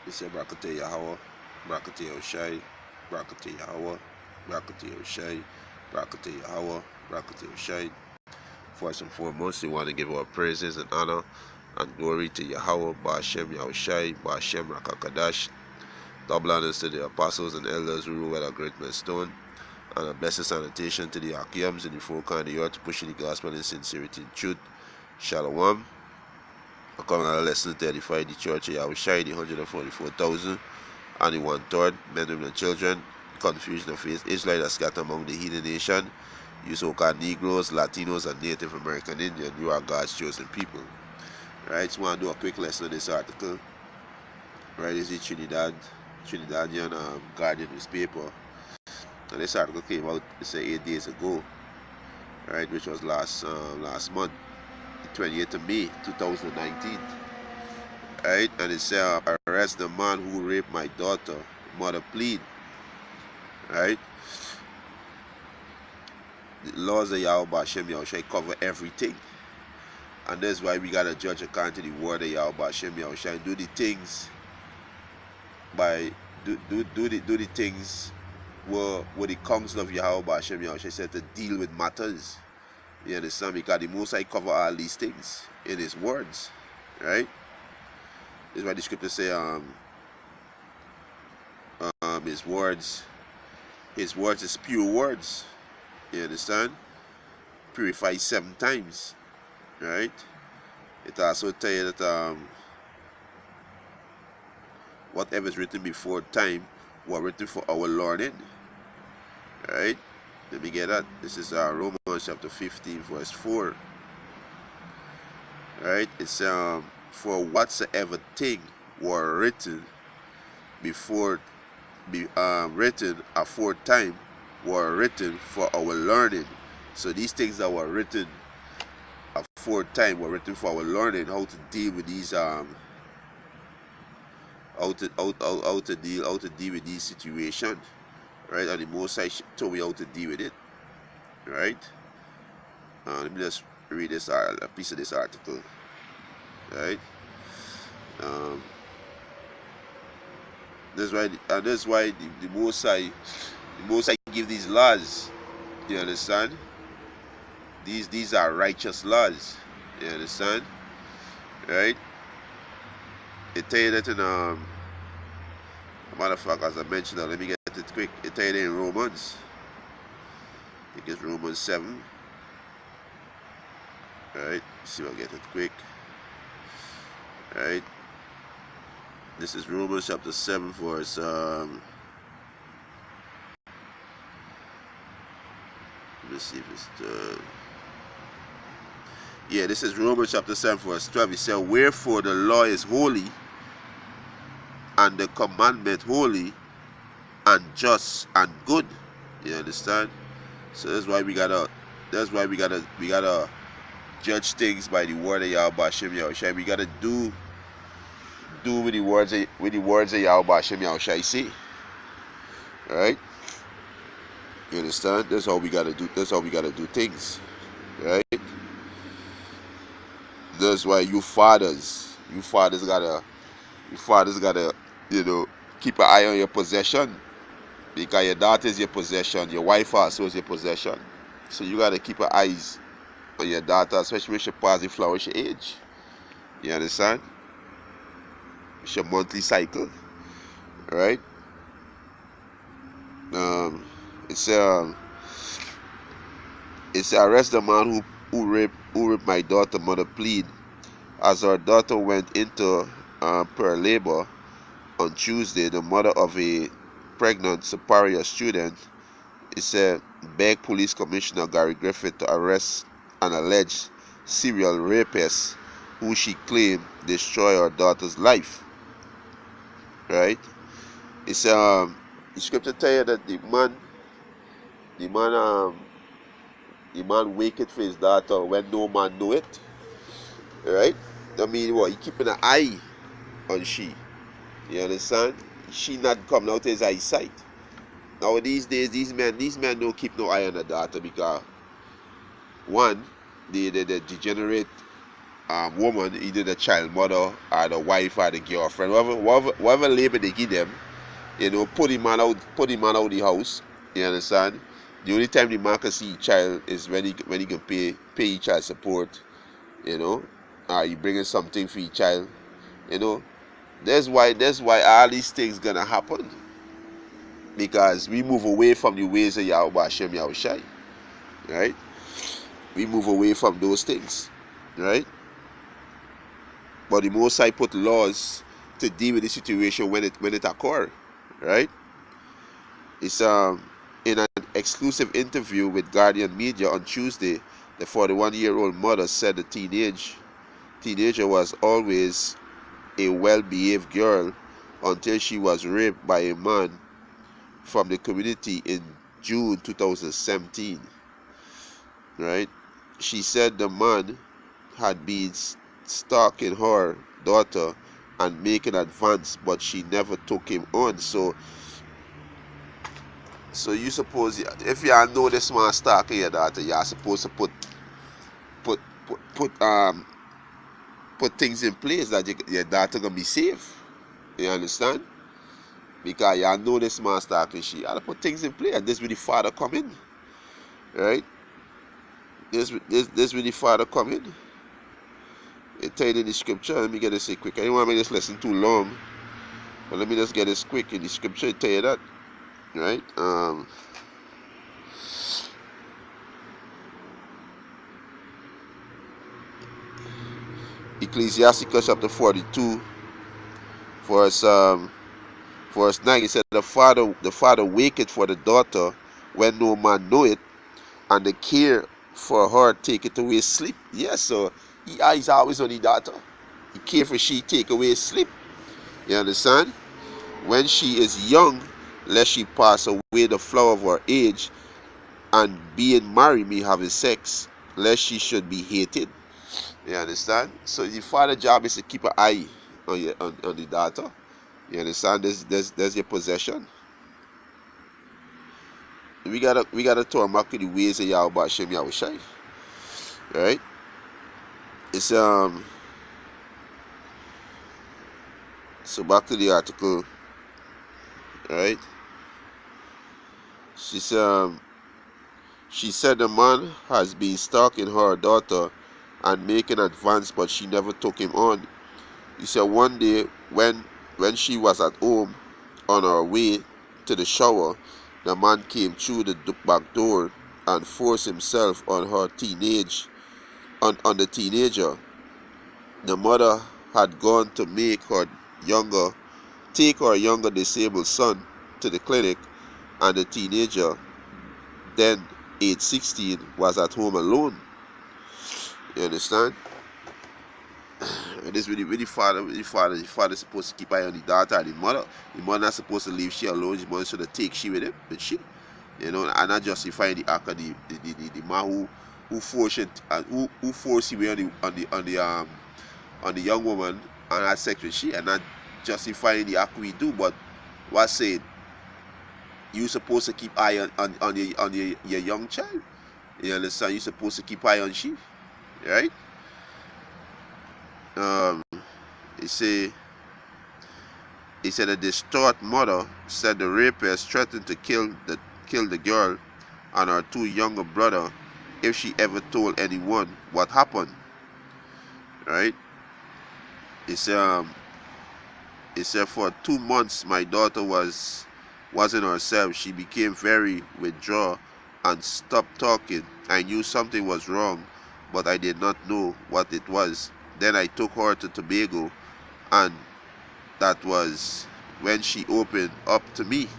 He said, Brakate Yahweh, Brakate Oshai, Brakate Yahweh, Brakate Oshai, Brakate Yahweh, Brakate Oshai. First and foremost, we want to give our praises and honor and glory to Yahweh, Ba'ashem Yahushai, Ba'ashem Rakakadash. Double honors to the apostles and elders who rule at a great millstone, and a blessed sanitation to the Akiams and the folk on the earth pushing the gospel in sincerity and truth. Shalom. I come on a lesson to edify the church of Yahushai, the 144,000 and the one-third, men, women, and children. Confusion of faith, Israelites are scattered among the heathen nation. You so-called Negroes, Latinos, and Native American Indian, you are God's chosen people. Right, so I want to do a quick lesson on this article. Right, this is Trinidadian Guardian newspaper. And this article came out, it's 8 days ago, right, which was last month, the 28th of May, 2019. Right, and it said, arrest the man who raped my daughter, mother plead. Right, the laws of Yahweh Ba'ashem Yahushai cover everything, and that's why we gotta judge according to the word of Yahweh Ba'ashem Yahushai. Do the things by do the things where the counsel of Yahweh Ba'ashem Yahushai said to deal with matters. You understand? Because the Most High cover all these things in His words, right? This is why the scripture say His words is pure words. You understand? Purified 7 times, right? It also tell you that whatever is written before time was written for our learning, right? Let me get that. This is Romans chapter 15 verse 4, right? It's for whatsoever thing were written before written aforetime were written for our learning. So these things that were written aforetime were written for our learning, how to deal with these how to deal with these situations, right? And the Most High told me how to deal with it, right? Let me just read this a piece of this article, right? That's why the Most High give these laws. You understand? These are righteous laws. You understand? Right? It tell you that in matter of fact, as I mentioned, let me get it quick. It tell you in Romans. I think it's Romans 7. Right? See if I get it quick. Right? This is Romans chapter 7 verse let me see if it's this is Romans chapter 7 verse 12. It says, wherefore the law is holy, and the commandment holy, and just and good. You understand? So that's why we gotta judge things by the word of Yahweh Ba'ashem Yahushai. We gotta do with the words of Yahweh Ba'ashem Yahushai say. Right? You understand? That's how we gotta do things. Right? That's why you fathers gotta keep an eye on your possession, because your daughter is your possession, your wife also is your possession. So you gotta keep your eyes on your daughter, especially when she passes the flourish age. You understand? It's your monthly cycle, right? It's arrest the man who raped my daughter, mother plead. As her daughter went into per labor on Tuesday, the mother of a pregnant superior student, it said, begged Police Commissioner Gary Griffith to arrest an alleged serial rapist who she claimed destroyed her daughter's life. Right? It's the scripture tell you that the man waited for his daughter when no man knew it. Right? I mean, what? He keeping an eye on she. You understand? She not coming out of his eyesight. Now these days, these men don't keep no eye on the daughter, because one, they degenerate woman, either the child mother or the wife or the girlfriend, whatever label they give them, put him man out the house. You understand? The only time the man can see his child is when he can pay his child support, you bringing something for your child, you know. That's why all these things gonna happen, because we move away from the ways of Yahweh Hashem Yahushai, right? We move away from those things, right? But the Most High put laws to deal with the situation when it occur, right? It's in an exclusive interview with Guardian Media on Tuesday, the 41-year-old mother said the teenager was always a well-behaved girl until she was raped by a man from the community in June 2017. Right? She said the man had been stalking her daughter and making advance, but she never took him on. So you suppose, if you know this man stalking your daughter, you're supposed to put things in place that your daughter gonna be safe. You understand? Because y'all know this man stalking she. You gotta put things in place. And this where the father come in. Right? This where the father come in. It tell you in the scripture. Let me get this quick. I don't want to make this lesson too long. But let me just get this quick. In the scripture it tell you that. Right? Ecclesiasticus chapter 42 verse 9, he said, the father waketh for the daughter when no man know it, and the care for her take it away sleep. Yes, so he's always on the daughter. He care for she take away sleep. You understand? When she is young, lest she pass away the flower of her age, and being married me having sex, lest she should be hated. You understand? So the father's job is to keep an eye on the daughter. You understand? There's your possession. We gotta turn back to the ways of Yahweh Hashem Yahushai. Right? It's so back to the article. Right? She said the man has been stalking her daughter and making advance, but she never took him on. He said one day when she was at home on her way to the shower, the man came through the back door and forced himself on the teenager. The mother had gone to take her younger disabled son to the clinic, and the teenager, then age 16, was at home alone. You understand? And this really the father supposed to keep eye on the daughter and the mother. The mother not supposed to leave she alone. The mother should take she with him, but she, and not justifying the act of the man who force it and who force him on the young woman and had sex with she, and not justifying the act we do, but what saying you supposed to keep eye on your young child. You understand? You supposed to keep eye on she, right? He said a distraught mother said the rapist threatened to kill the girl and her two younger brother if she ever told anyone what happened. Right? He said for 2 months my daughter wasn't herself. She became very withdrawn and stopped talking. I knew something was wrong, but I did not know what it was. Then I took her to Tobago, and that was when she opened up to me.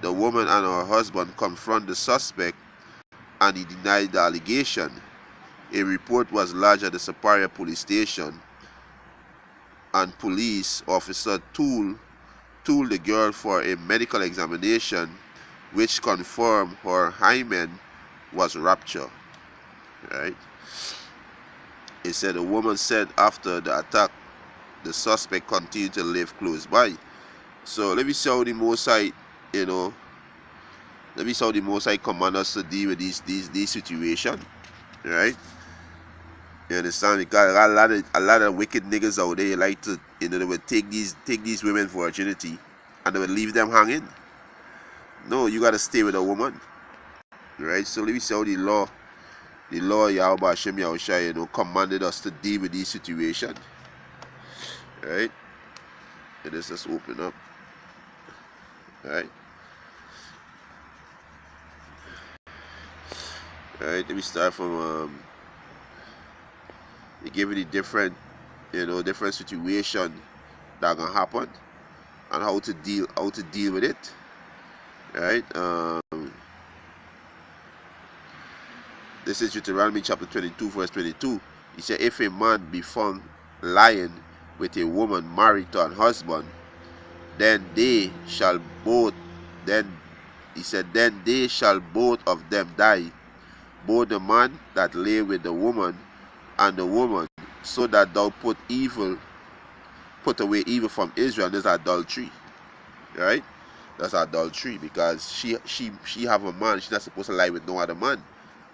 The woman and her husband confronted the suspect, and he denied the allegation. A report was lodged at the Superior Police Station, and police officer told the girl for a medical examination, which confirmed her hymen was ruptured. Right? He said the woman said after the attack, the suspect continued to live close by. So let me see how the Most High, let me see how the Most High command us to deal with these situations, right? You understand? Because a lot of wicked niggas out there like to, they would take these women virginity and they would leave them hanging. No, you gotta stay with a woman. Right? So let me see how the law Yahweh Hashem Yahushua, commanded us to deal with these situations. Right? And let's just open up. Right? Right, let me start from they give you the different situation that can happen and how to deal with it. Right? This is Deuteronomy chapter 22, verse 22. He said, if a man be found lying with a woman married to an husband, then they shall both then they shall both of them die, both the man that lay with the woman and the woman, so that thou put away evil from Israel. There's adultery. Right? That's adultery, because she have a man, she's not supposed to lie with no other man.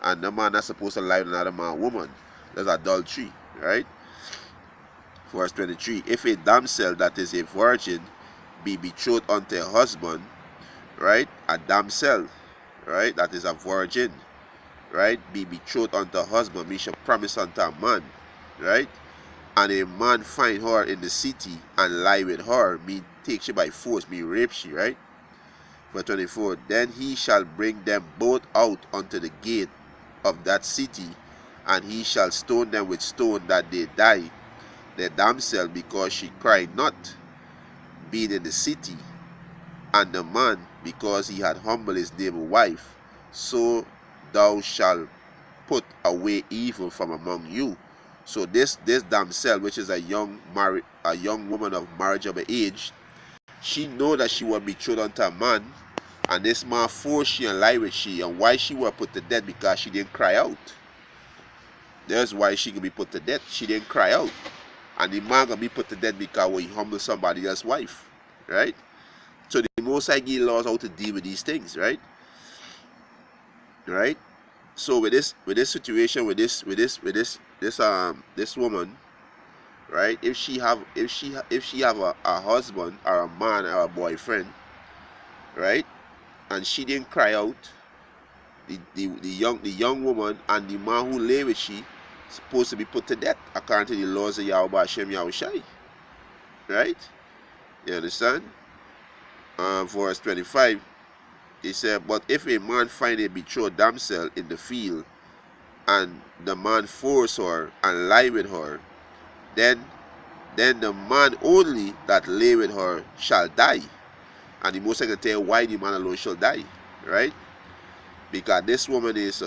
And the man not supposed to lie with another man, woman. That's adultery. Right? Verse 23. If a damsel that is a virgin be betrothed unto a husband, right? A damsel, right, that is a virgin, right, be betrothed unto a husband, me shall promise unto a man, right? And a man find her in the city and lie with her, me take she by force, me rape she, right? Verse 24. Then he shall bring them both out unto the gate of that city, and he shall stone them with stone that they die, the damsel, because she cried not, being in the city, and the man, because he had humbled his neighbor wife. So thou shalt put away evil from among you. So this damsel, which is a young woman of marriageable age, she know that she was betrothed unto a man, and this man forced she and lie with she, and why she was put to death? Because she didn't cry out. That's why she can be put to death. She didn't cry out. And the man gonna be put to death because he humbled somebody else's wife. Right? So the Most High give laws how to deal with these things, right? Right? So with this situation, with this woman, right? If she have a husband or a man or a boyfriend, right? And she didn't cry out, the young woman and the man who lay with she supposed to be put to death according to the laws of Yahweh Hashem Yahushai. Right? You understand? Verse 25, he said, but if a man find a betrothed damsel in the field, and the man force her and lie with her, then the man only that lay with her shall die. And the Most I can tell you why the man alone shall die. Right? Because this woman is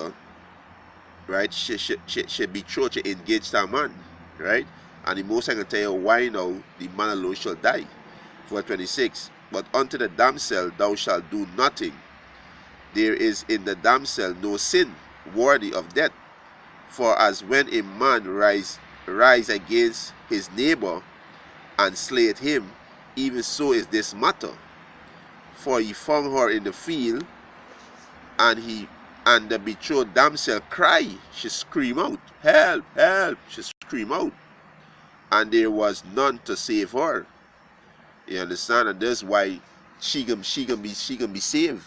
right, she betrothed, she engaged her man. Right? And the Most I can tell you why now the man alone shall die. Verse 26. But unto the damsel thou shalt do nothing. There is in the damsel no sin worthy of death. For as when a man rise against his neighbor and slayeth him, even so is this matter. For he found her in the field, and the betrothed damsel cry, she scream out, help, help, she scream out, and there was none to save her. You understand? And that's why she can be saved.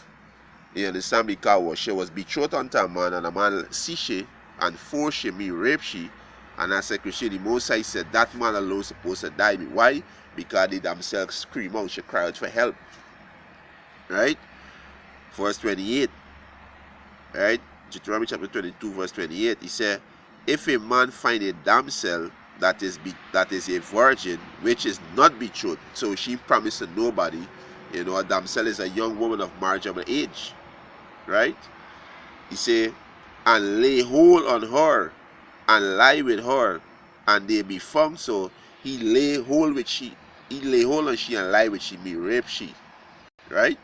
You understand? Because she was betrothed unto a man, and a man see she and force she, me rape she, and as a Christian, the Most High said that man alone supposed to die. Why? Because they themselves scream out, she cry out for help. Right? Verse 28. Right? Deuteronomy chapter 22, verse 28. He said, if a man find a damsel that is a virgin, which is not betrothed, so she promised to nobody, a damsel is a young woman of marriageable age, right? He say, and lay hold on her and lie with her, and they be found. So he lay hold on she and lie with she, me rape she, right?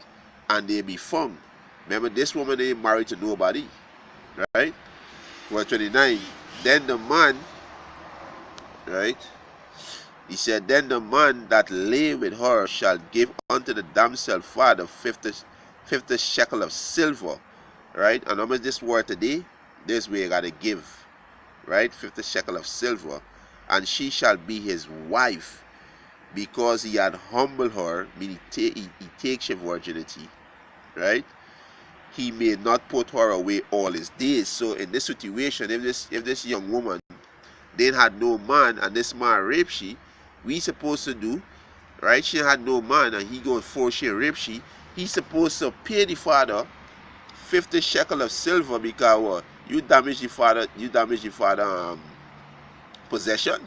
And they be found. Remember, this woman ain't married to nobody, right? Verse 29. Then the man, right? He said, then the man that lay with her shall give unto the damsel father 50 shekel of silver. Right? And how much this word today? This way you gotta give. right? 50 shekel of silver, and she shall be his wife, because he had humbled her, meaning he takes your virginity, right? He may not put her away all his days. So in this situation, if this young woman then had no man and this man raped she, we supposed to do, right? She had no man and he go and force she and rape she. He's supposed to pay the father 50 shekel of silver, because what? You damage the father, possession.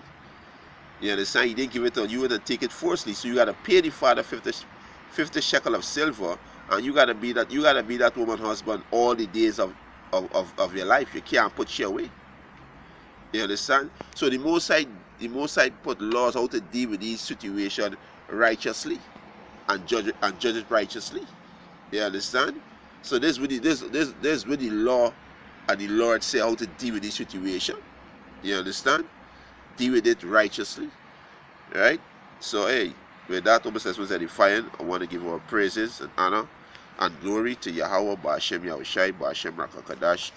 You understand? He didn't give it to you, and take it forcibly. So you gotta pay the father 50 shekel of silver, and you gotta be that woman husband all the days of your life. You can't put she away. You understand? So the Most High put laws how to deal with these situations righteously, and judge it righteously. You understand? So this really this really law and the Lord say how to deal with this situation. You understand? Deal with it righteously. Right? So hey, with that almost as was edifying, I want to give our praises and honor and glory to Yahweh, Ba'ashem Yahushai, Ba'ashem Rakakadash.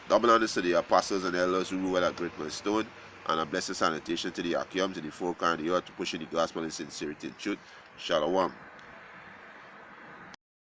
Double honors to the apostles and elders who rule at Great Millstone, and a blessed sanitation to the Akim, to the folk and the earth, to pushing the gospel in sincerity and truth. Shalom.